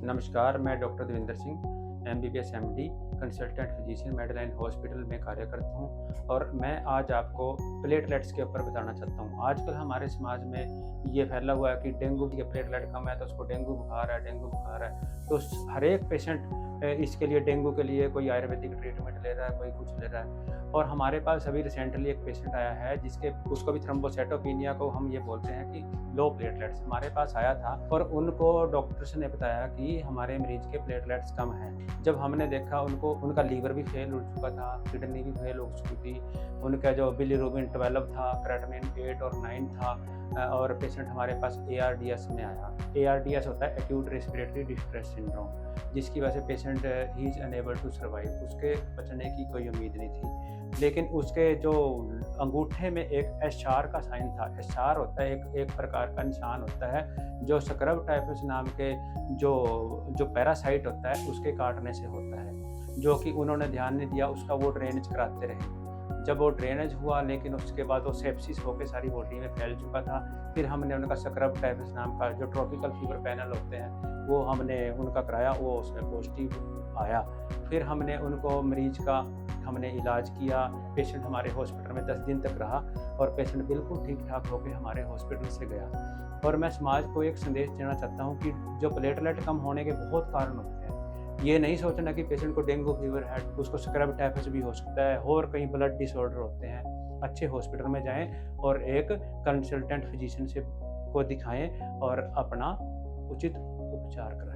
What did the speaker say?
नमस्कार, मैं doctor Devendra Singh MBBS MD consultant physician Medline hospital में कार्य करता हूं और मैं आज आपको प्लेटलेट्स के ऊपर बताना चाहता हूं। आजकल हमारे समाज में ये फैला हुआ है कि डेंगू की प्लेटलेट कम है तो उसको डेंगू बुखार है। तो हर एक पेशेंट इसके लिए डेंगू के लिए कोई आयुर्वेदिक ट्रीटमेंट ले रहा है, कोई कुछ ले रहा है। और हमारे पास अभी रिसेंटली एक पेशेंट आया है जिसके उसको भी थ्रोम्बोसाइटोपिनिया को हम ये बोलते हैं कि लो प्लेटलेट्स हमारे पास आया था और उनको डॉक्टर्स ने बताया कि हमारे मरीज के प्लेटलेट्स कम हैं। जब हमने देखा उनको उनका लीवर भी फेल हो चुका था, किडनी भी फेल हो चुकी थी, उनका जो बिलीरुबिन 12 था, क्रेटिनिन 8 और 9 था। और पेशेंट हमारे पास ARDS में आया। ARDS होता है एक्यूट रेस्पिरेटरी डिस्ट्रेस सिंड्रोम, जिसकी वजह से patient he is unable to survive. उसके बचने की कोई उम्मीद नहीं थी, लेकिन उसके जो अंगूठे में एक एशआर का साइन था। एशआर होता है एक प्रकार का निशान होता है जो स्क्रब टाइफस नाम के जो पैरासाइट होता है उसके काटने से होता है, जो कि उन्होंने ध्यान नहीं दिया। उसका वो ड्रेनेज कराते रहे। जब वो ड्रेनेज हुआ लेकिन उसके बाद वो सेप्सिस होकर सारी बॉडी में फैल चुका था। फिर हमने उनका स्क्रब टाइफस नाम का जो ट्रॉपिकल फीवर पैनल होते हैं वो हमने उनका कराया, वो उसमें पॉजिटिव आया। फिर हमने उनको मरीज का हमने इलाज किया। पेशेंट हमारे हॉस्पिटल में 10 दिन तक रहा और पेशेंट बिल्कुल ठीक ठाक होकर हमारे हॉस्पिटल से गया। और मैं समाज को एक संदेश देना चाहता हूँ कि जो प्लेटलेट कम होने के बहुत कारण होते हैं। ये नहीं सोचना कि पेशेंट को डेंगू फीवर है, उसको स्क्रब टाइफस भी हो सकता है और कई ब्लड डिसऑर्डर होते हैं। अच्छे हॉस्पिटल में जाएं और एक कंसल्टेंट फिजिशियन से को दिखाएं और अपना उचित उपचार कराएं।